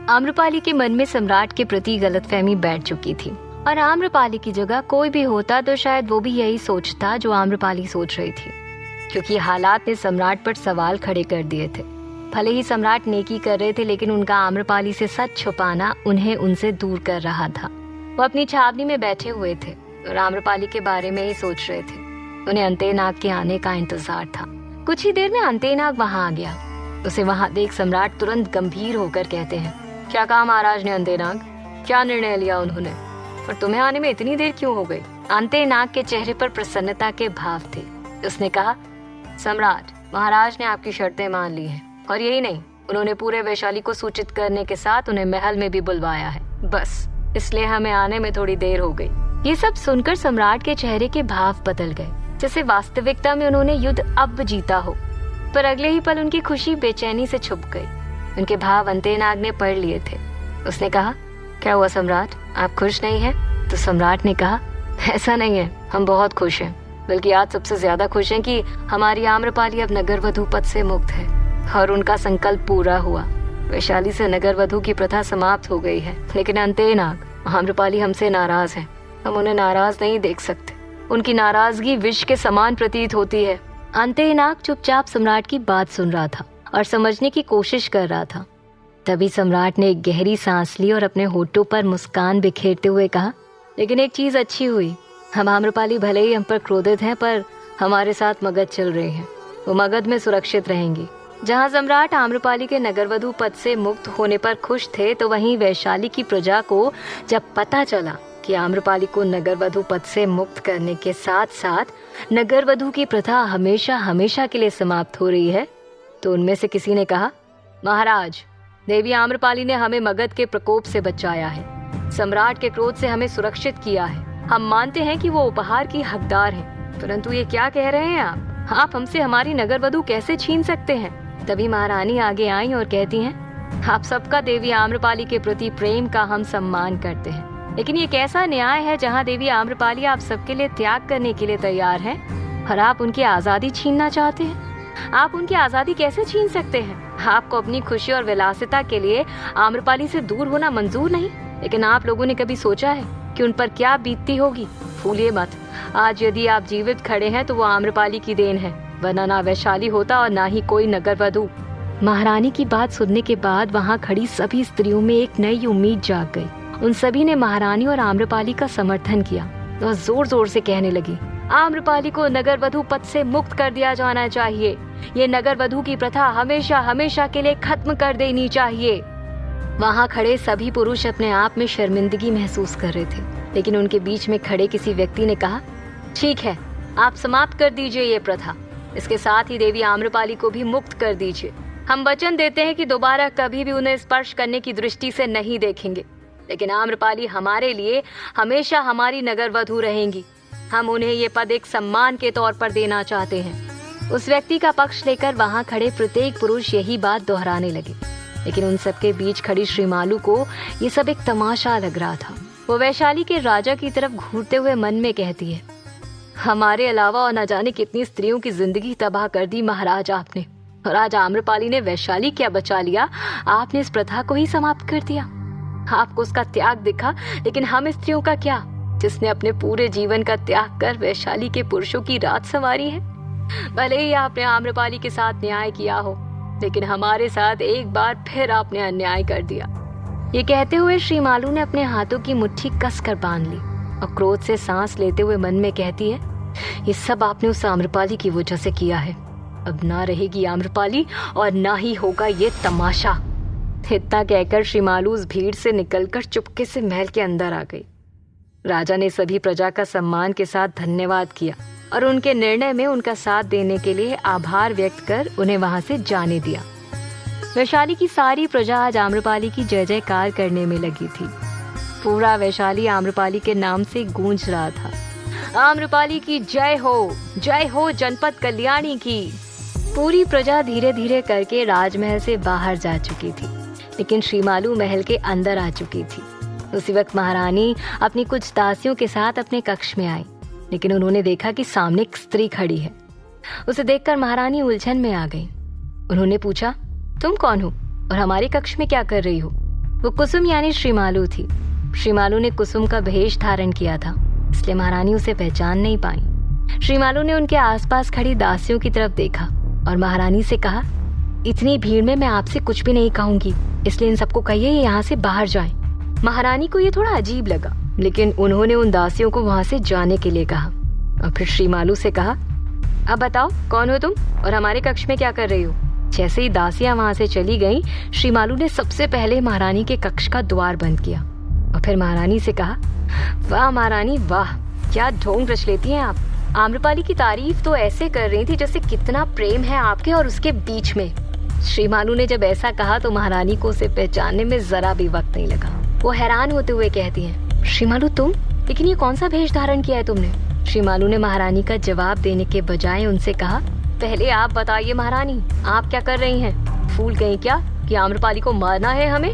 आम्रपाली के मन में सम्राट के प्रति गलतफहमी बैठ चुकी थी और आम्रपाली की जगह कोई भी होता तो शायद वो भी यही सोचता जो आम्रपाली सोच रही थी, क्योंकि हालात ने सम्राट पर सवाल खड़े कर दिए थे। भले ही सम्राट नेकी कर रहे थे, लेकिन उनका आम्रपाली से सच छुपाना उन्हें उनसे दूर कर रहा था। वो अपनी छावनी में बैठे हुए थे और आम्रपाली के बारे में ही सोच रहे थे। उन्हें अंतेनाग के आने का इंतजार था। कुछ ही देर में अंतेनाग वहां आ गया। उसे वहां देख सम्राट तुरंत गंभीर होकर कहते हैं, क्या कहा महाराज ने अंतेनाग? क्या निर्णय लिया उन्होंने? पर तुम्हें आने में इतनी देर क्यों हो गई? अंतेनाग के चेहरे पर प्रसन्नता के भाव थे। उसने कहा, सम्राट, महाराज ने आपकी शर्तें मान ली हैं और यही नहीं, उन्होंने पूरे वैशाली को सूचित करने के साथ उन्हें महल में भी बुलवाया है। बस इसलिए हमें आने में थोड़ी देर हो गई। ये सब सुनकर सम्राट के चेहरे के भाव बदल गए, जैसे वास्तविकता में उन्होंने युद्ध अब जीता हो। पर अगले ही पल उनकी खुशी बेचैनी से छुप गई। उनके भाव अंतेनाग ने पढ़ लिए थे। उसने कहा, क्या हुआ सम्राट, आप खुश नहीं हैं? तो सम्राट ने कहा, ऐसा नहीं है, हम बहुत खुश हैं। बल्कि आज सबसे ज्यादा खुश हैं कि हमारी आम्रपाली अब नगर वधू पद से मुक्त है और उनका संकल्प पूरा हुआ। वैशाली से नगर वधू की प्रथा समाप्त हो गई है। लेकिन अंतेनाग, आम्रपाली हमसे नाराज है। हम उन्हें नाराज नहीं देख सकते। उनकी नाराजगी विष के समान प्रतीत होती है। अंतेनाग चुपचाप सम्राट की बात सुन रहा था और समझने की कोशिश कर रहा था। तभी सम्राट ने एक गहरी सांस ली और अपने होठों पर मुस्कान बिखेरते हुए कहा, लेकिन एक चीज अच्छी हुई। हम आम्रपाली भले ही हम पर क्रोधित हैं, पर हमारे साथ मगध चल रहे हैं। वो मगध में सुरक्षित रहेंगी। जहाँ सम्राट आम्रपाली के नगरवधु पद से मुक्त होने पर खुश थे, तो वहीं वैशाली की प्रजा को जब पता चला कि आम्रपाली को नगरवधु पद से मुक्त करने के साथ साथ नगरवधु की प्रथा हमेशा हमेशा के लिए समाप्त हो रही है, तो उनमें से किसी ने कहा, महाराज, देवी आम्रपाली ने हमें मगध के प्रकोप से बचाया है। सम्राट के क्रोध से हमें सुरक्षित किया है। हम मानते हैं कि वो उपहार की हकदार है, परंतु ये क्या कह रहे हैं आप हमसे हमारी नगरवधु कैसे छीन सकते हैं? तभी महारानी आगे आई और कहती हैं, आप सबका देवी आम्रपाली के प्रति प्रेम का हम सम्मान करते हैं, लेकिन ये कैसा न्याय है जहाँ देवी आम्रपाली आप सबके लिए त्याग करने के लिए तैयार हैं और आप उनकी आजादी छीनना चाहते हैं? आप उनकी आजादी कैसे छीन सकते हैं? आपको अपनी खुशी और विलासिता के लिए आम्रपाली से दूर होना मंजूर नहीं, लेकिन आप लोगों ने कभी सोचा है कि उन पर क्या बीतती होगी? भूलिए मत, आज यदि आप जीवित खड़े हैं तो वो आम्रपाली की देन है, वरना ना वैशाली होता और ना ही कोई नगरवधु। महारानी की बात सुनने के बाद वहाँ खड़ी सभी स्त्रियों में एक नई उम्मीद जाग गई। उन सभी ने महारानी और आम्रपाली का समर्थन किया और जोर जोर से कहने लगी, आम्रपाली को नगरवधु पद से मुक्त कर दिया जाना चाहिए। ये नगरवधु की प्रथा हमेशा हमेशा के लिए खत्म कर देनी चाहिए। वहाँ खड़े सभी पुरुष अपने आप में शर्मिंदगी महसूस कर रहे थे, लेकिन उनके बीच में खड़े किसी व्यक्ति ने कहा, ठीक है, आप समाप्त कर दीजिए ये प्रथा। इसके साथ ही देवी आम्रपाली को भी मुक्त कर दीजिए। हम वचन देते हैं कि दोबारा कभी भी उन्हें स्पर्श करने की दृष्टि से नहीं देखेंगे, लेकिन आम्रपाली हमारे लिए हमेशा हमारी नगरवधु रहेंगी। हम उन्हें ये पद एक सम्मान के तौर पर देना चाहते हैं। उस व्यक्ति का पक्ष लेकर वहाँ खड़े प्रत्येक पुरुष यही बात दोहराने लगे, लेकिन उन सबके बीच खड़ी श्रीमालू को ये सब एक तमाशा लग रहा था। वो वैशाली के राजा की तरफ घूरते हुए मन में कहती है, हमारे अलावा और न जाने कितनी स्त्रियों की जिंदगी तबाह कर दी महाराज आपने, और आज आम्रपाली ने वैशाली क्या बचा लिया? आपने इस प्रथा को ही समाप्त कर दिया। आपको उसका त्याग दिखा, लेकिन हम स्त्रियों का क्या, जिसने अपने पूरे जीवन का त्याग कर वैशाली के पुरुषों की रात संवारी है? भले ही आपने आम्रपाली के साथ न्याय किया हो, लेकिन हमारे साथ एक बार फिर आपने अन्याय कर दिया। ये कहते हुए श्रीमालू ने अपने हाथों की मुट्ठी कसकर बांध ली और क्रोध से सांस लेते हुए मन में कहती है, ये सब आपने उस आम्रपाली की वजह से किया है। अब ना रहेगी आम्रपाली और ना ही होगा ये तमाशा। इतना कहकर श्रीमालू उस भीड़ से निकलकर चुपके से महल के अंदर आ गई। राजा ने सभी प्रजा का सम्मान के साथ धन्यवाद किया और उनके निर्णय में उनका साथ देने के लिए आभार व्यक्त कर उन्हें वहां से जाने दिया। वैशाली की सारी प्रजा आज आम्रपाली की जय जयकार करने में लगी थी। पूरा वैशाली आम्रपाली के नाम से गूंज रहा था। आम्रपाली की जय हो जनपद कल्याणी की। पूरी प्रजा धीरे धीरे करके राजमहल से बाहर जा चुकी थी, लेकिन श्रीमालू महल के अंदर आ चुकी थी। उसी वक्त महारानी अपनी कुछ दासियों के साथ अपने कक्ष में आई, लेकिन उन्होंने देखा कि सामने एक स्त्री खड़ी है। उसे देखकर महारानी उलझन में आ गई। उन्होंने पूछा, तुम कौन हो और हमारे कक्ष में क्या कर रही हो? वो कुसुम यानी श्रीमालू थी। श्रीमालू ने कुसुम का भेष धारण किया था, इसलिए महारानी उसे पहचान नहीं पाई। श्रीमालू ने उनके आसपास खड़ी दासियों की तरफ देखा और महारानी से कहा, इतनी भीड़ में मैं आपसे कुछ भी नहीं कहूंगी, इसलिए इन सबको कहिए ये यहाँ से बाहर जाएं। महारानी को ये थोड़ा अजीब लगा, लेकिन उन्होंने उन दासियों को वहाँ से जाने के लिए कहा और फिर श्रीमालू से कहा, अब बताओ कौन हो तुम और हमारे कक्ष में क्या कर रही हो। जैसे ही दासियां वहां से चली गईं, श्रीमालू ने सबसे पहले महारानी के कक्ष का द्वार बंद किया और फिर महारानी से कहा, वाह महारानी वाह, क्या ढोंग रच लेती हैं आप। आम्रपाली की तारीफ तो ऐसे कर रही थी जैसे कितना प्रेम है आपके और उसके बीच में। श्रीमालू ने जब ऐसा कहा तो महारानी को उसे पहचानने में जरा भी वक्त नहीं लगा। वो हैरान होते हुए कहती हैं, श्रीमालू तुम, लेकिन ये कौन सा भेष धारण किया है तुमने। श्रीमालू ने महारानी का जवाब देने के बजाय उनसे कहा, पहले आप बताइए महारानी, आप क्या कर रही हैं? भूल गई क्या कि आम्रपाली को मारना है हमें?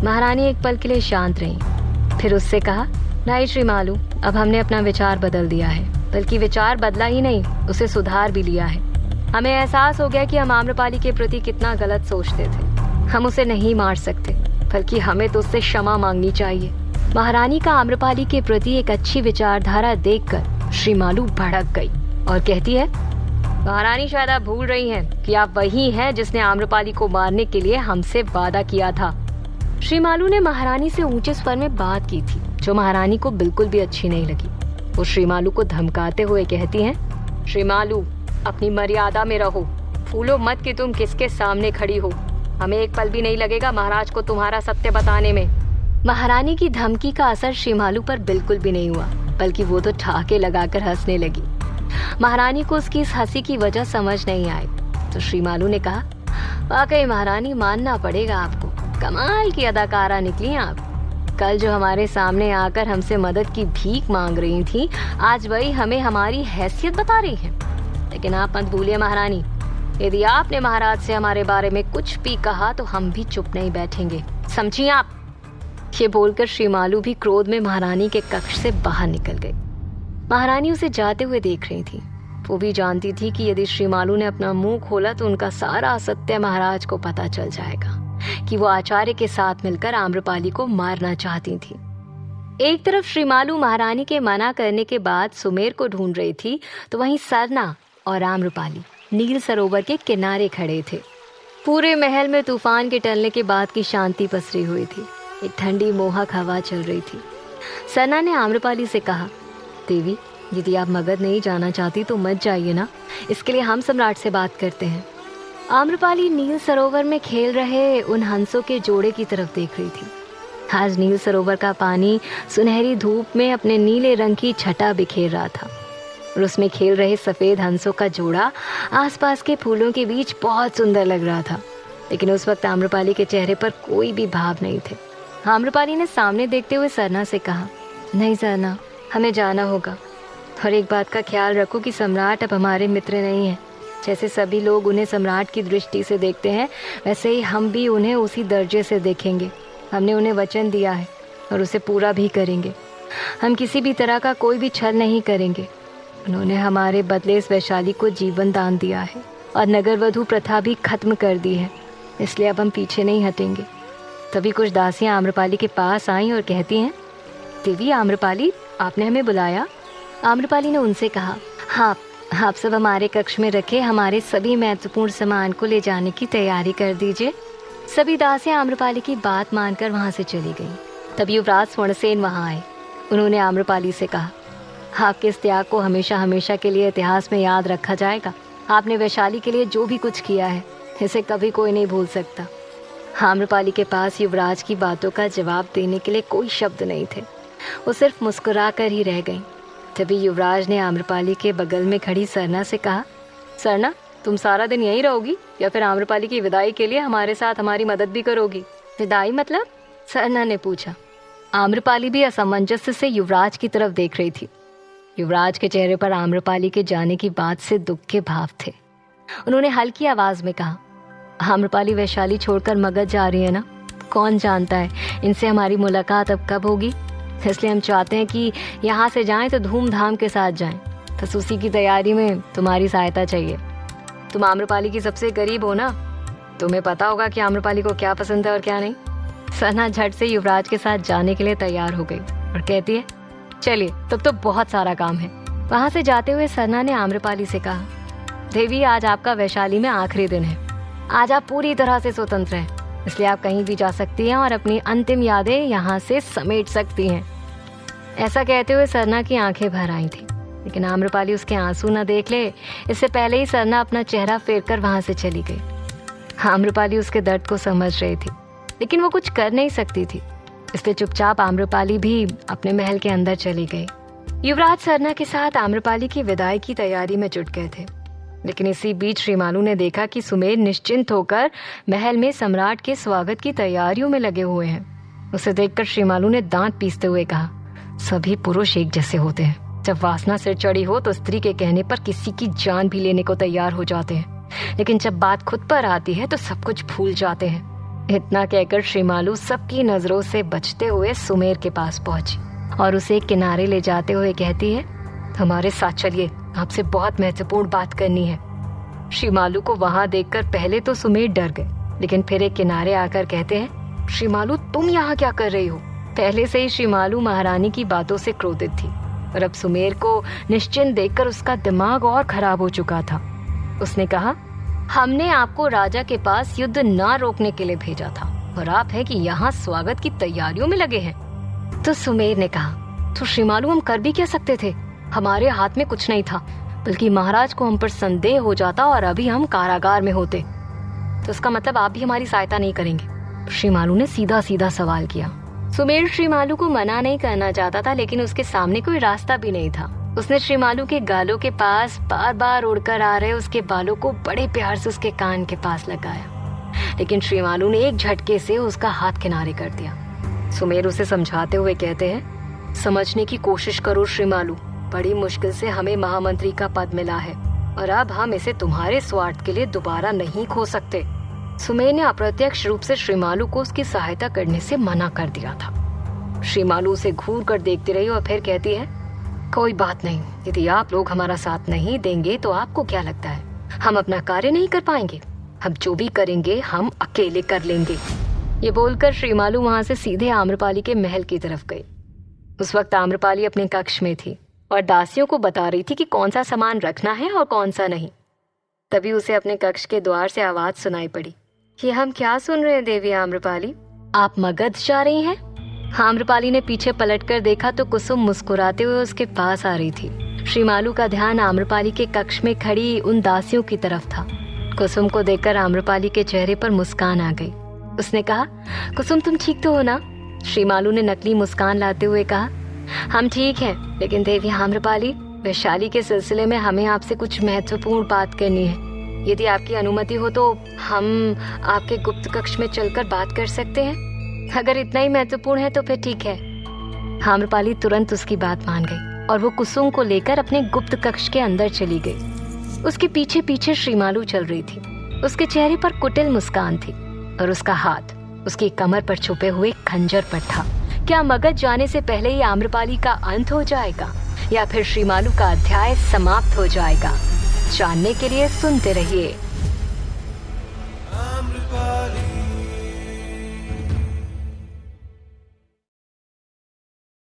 महारानी एक पल के लिए शांत रही, फिर उससे कहा, नहीं श्रीमालू, अब हमने अपना विचार बदल दिया है, बल्कि विचार बदला ही नहीं, उसे सुधार भी लिया है। हमें एहसास हो गया कि हम आम्रपाली के प्रति कितना गलत सोचते थे। हम उसे नहीं मार सकते, बल्कि हमें तो उससे क्षमा मांगनी चाहिए। महारानी का आम्रपाली के प्रति एक अच्छी विचारधारा देखकर श्रीमालू भड़क गई और कहती है, महारानी शायद आप भूल रही हैं कि आप वही हैं जिसने आम्रपाली को मारने के लिए हमसे वादा किया था। श्रीमालू ने महारानी से ऊंचे स्वर में बात की थी, जो महारानी को बिल्कुल भी अच्छी नहीं लगी। वो श्रीमालू को धमकाते हुए कहती हैं, श्रीमालू अपनी मर्यादा में रहो, फूलो मत कि तुम किसके सामने खड़ी हो। हमें एक पल भी नहीं लगेगा महाराज को तुम्हारा सत्य बताने में। महारानी की धमकी का असर श्रीमालू पर बिल्कुल भी नहीं हुआ, बल्कि वो तो ठहाके लगाकर हंसने लगी। महारानी को उसकी इस हंसी की वजह समझ नहीं आई, तो श्रीमालू ने कहा, वाकई महारानी मानना पड़ेगा आपको, कमाल की अदाकारा निकली आप। कल जो हमारे सामने आकर हमसे मदद की भीख मांग रही थी, आज वही हमें हमारी हैसियत बता रही है। लेकिन आप मत भूलिए महारानी, यदि आपने महाराज से हमारे बारे में कुछ भी कहा तो हम भी चुप नहीं बैठेंगे, समझी आप। ये बोलकर श्रीमालू भी क्रोध में महारानी के कक्ष से बाहर निकल गई। महारानी उसे जाते हुए देख रही थी। वो भी जानती थी कि यदि श्रीमालू ने अपना मुंह खोला तो उनका सारा असत्य महाराज को पता चल जाएगा कि वो आचार्य के साथ मिलकर आम्रपाली को मारना चाहती थी। एक तरफ श्रीमालू महारानी के मना करने के बाद सुमेर को ढूंढ रही थी, तो वहीं सरना और आम्रपाली नील सरोवर के किनारे खड़े थे। पूरे महल में तूफान के टलने के बाद की शांति पसरी हुई थी। एक ठंडी मोहक हवा चल रही थी। सरना ने आम्रपाली से कहा, देवी, यदि आप मगध नहीं जाना चाहती तो मत जाइए ना, इसके लिए हम सम्राट से बात करते हैं। आम्रपाली नील सरोवर में खेल रहे उन हंसों के जोड़े की तरफ देख रही थी। आज नील सरोवर का पानी सुनहरी धूप में अपने नीले रंग की छटा बिखेर रहा था और उसमें खेल रहे सफेद हंसों का जोड़ा आसपास के फूलों के बीच बहुत सुंदर लग रहा था। लेकिन उस वक्त आम्रपाली के चेहरे पर कोई भी भाव नहीं थे। आम्रपाली ने सामने देखते हुए सरना से कहा, नहीं सरना, हमें जाना होगा, और एक बात का ख्याल रखो कि सम्राट अब हमारे मित्र नहीं है। जैसे सभी लोग उन्हें सम्राट की दृष्टि से देखते हैं, वैसे ही हम भी उन्हें उसी दर्जे से देखेंगे। हमने उन्हें वचन दिया है और उसे पूरा भी करेंगे। हम किसी भी तरह का कोई भी छल नहीं करेंगे। उन्होंने हमारे बदले इस वैशाली को जीवन दान दिया है और नगर वधू प्रथा भी खत्म कर दी है, इसलिए अब हम पीछे नहीं हटेंगे। तभी कुछ दासियां आम्रपाली के पास आईं और कहती हैं, देवी आम्रपाली, आपने हमें बुलाया। आम्रपाली ने उनसे कहा, हाँ, आप सब हमारे कक्ष में रखे हमारे सभी महत्वपूर्ण सामान को ले जाने की तैयारी कर दीजिए। सभी दासियां आम्रपाली की बात मानकर वहां से चली गईं। तब युवराज स्वर्णसेन वहां आए। उन्होंने आम्रपाली से कहा, आपके इस त्याग को हमेशा हमेशा के लिए इतिहास में याद रखा जाएगा। आपने वैशाली के लिए जो भी कुछ किया है, इसे कभी कोई नहीं भूल सकता। आम्रपाली के पास युवराज की बातों का जवाब देने के लिए कोई शब्द नहीं थे। वो सिर्फ मुस्कुरा कर ही रह गई। तभी युवराज ने आम्रपाली के बगल में खड़ी सरना से कहा, सरना, तुम सारा दिन यहीं रहोगी या फिर आम्रपाली की विदाई के लिए हमारे साथ हमारी मदद भी करोगी? विदाई मतलब? सरना ने पूछा। आम्रपाली भी असमंजस से युवराज की तरफ देख रही थी। युवराज के चेहरे पर आम्रपाली के जाने की बात से दुख के भाव थे। उन्होंने हल्की आवाज में कहा, आम्रपाली वैशाली छोड़कर मगध जा रही है ना? कौन जानता है इनसे हमारी मुलाकात अब कब होगी। इसलिए हम चाहते हैं कि यहाँ से जाएं तो धूमधाम के साथ जाएं। बस उसी की तैयारी में तुम्हारी सहायता चाहिए। तुम आम्रपाली की सबसे करीब हो ना, तुम्हें पता होगा कि आम्रपाली को क्या पसंद है और क्या नहीं। सरना झट से युवराज के साथ जाने के लिए तैयार हो गई और कहती है, चलिए तब तो बहुत सारा काम है। वहां से जाते हुए सरना ने आम्रपाली से कहा, देवी आज आपका वैशाली में आखिरी दिन है। आज आप पूरी तरह से स्वतंत्र हैं, इसलिए आप कहीं भी जा सकती हैं और अपनी अंतिम यादें यहाँ से समेट सकती हैं। ऐसा कहते हुए सरना की आंखें भर आई थी, लेकिन आम्रपाली उसके आंसू न देख ले इससे पहले ही सरना अपना चेहरा फेर कर वहां से चली गई। आम्रपाली उसके दर्द को समझ रही थी, लेकिन वो कुछ कर नहीं सकती थी, इसलिए चुपचाप आम्रपाली भी अपने महल के अंदर चली गई। युवराज सरना के साथ आम्रपाली की विदाई की तैयारी में जुट गए थे, लेकिन इसी बीच श्रीमालू ने देखा कि सुमेर निश्चिंत होकर महल में सम्राट के स्वागत की तैयारियों में लगे हुए हैं। उसे देखकर श्रीमालू ने दांत पीसते हुए कहा, सभी पुरुष एक जैसे होते हैं। जब वासना सिर चढ़ी हो तो स्त्री के कहने पर किसी की जान भी लेने को तैयार हो जाते हैं, लेकिन जब बात खुद पर आती है तो सब कुछ भूल जाते हैं। इतना कहकर श्रीमालू सबकी नजरों से बचते हुए सुमेर के पास पहुंची और उसे एक किनारे ले जाते हुए कहती है, हमारे साथ चलिए, आपसे बहुत महत्वपूर्ण बात करनी है। श्रीमालू को वहां देखकर पहले तो सुमेर डर गए, लेकिन फिर एक किनारे आकर कहते हैं, श्रीमालू तुम यहाँ क्या कर रही हो? पहले से ही श्रीमालू महारानी की बातों से क्रोधित थी और अब सुमेर को निश्चिंत देखकर उसका दिमाग और खराब हो चुका था। उसने कहा, हमने आपको राजा के पास युद्ध ना रोकने के लिए भेजा था और आप है कि यहाँ स्वागत की तैयारियों में लगे हैं। तो सुमेर ने कहा, तो श्रीमालू हम कर भी क्या सकते थे? हमारे हाथ में कुछ नहीं था, बल्कि महाराज को हम पर संदेह हो जाता और अभी हम कारागार में होते। तो इसका मतलब आप भी हमारी सहायता नहीं करेंगे? श्रीमालू ने सीधा सीधा सवाल किया। सुमेर श्रीमालू को मना नहीं करना चाहता था, लेकिन उसके सामने कोई रास्ता भी नहीं था। उसने श्रीमालू के गालों के पास बार बार उड़कर आ रहे उसके बालों को बड़े प्यार से उसके कान के पास लगाया, लेकिन श्रीमालू ने एक झटके से उसका हाथ किनारे कर दिया। सुमेर उसे समझाते हुए कहते हैं, समझने की कोशिश करो श्रीमालू, बड़ी मुश्किल से हमें महामंत्री का पद मिला है और अब हम इसे तुम्हारे स्वार्थ के लिए दोबारा नहीं खो सकते। सुमेर ने अप्रत्यक्ष रूप से श्रीमालू को उसकी सहायता करने से मना कर दिया था। श्रीमालू उसे घूर कर देखती रही और फिर कहती है, कोई बात नहीं, यदि आप लोग हमारा साथ नहीं देंगे तो आपको क्या लगता है हम अपना कार्य नहीं कर पाएंगे? हम जो भी करेंगे हम अकेले कर लेंगे। ये बोलकर श्रीमालू वहां से सीधे आम्रपाली के महल की तरफ गई। उस वक्त आम्रपाली अपने कक्ष में थी और दासियों को बता रही थी कि कौन सा सामान रखना है और कौन सा नहीं। तभी उसे अपने कक्ष के द्वार से आवाज सुनाई पड़ी, ये हम क्या सुन रहे हैं देवी आम्रपाली? आप मगध जा रही हैं? आम्रपाली ने पीछे पलटकर देखा तो कुसुम मुस्कुराते हुए उसके पास आ रही थी। श्रीमालू का ध्यान आम्रपाली के कक्ष में खड़ी उन दासियों की तरफ था। कुसुम को देखकर आम्रपाली के चेहरे पर मुस्कान आ गई। उसने कहा, कुसुम तुम ठीक तो हो ना? श्रीमालू ने नकली मुस्कान लाते हुए कहा, हम ठीक हैं, लेकिन देवी आम्रपाली, वैशाली के सिलसिले में हमें आपसे कुछ महत्वपूर्ण बात करनी है। यदि आपकी अनुमति हो तो हम आपके गुप्त कक्ष में चलकर बात कर सकते हैं। अगर इतना ही महत्वपूर्ण है तो फिर ठीक है। आम्रपाली तुरंत उसकी बात मान गई और वो कुसुम को लेकर अपने गुप्त कक्ष के अंदर चली गई। उसके पीछे पीछे श्रीमालू चल रही थी। उसके चेहरे पर कुटिल मुस्कान थी और उसका हाथ उसकी कमर पर छुपे हुए खंजर पर था। क्या मगध जाने से पहले ही आम्रपाली का अंत हो जाएगा या फिर श्रीमालू का अध्याय समाप्त हो जाएगा? जानने के लिए सुनते रहिए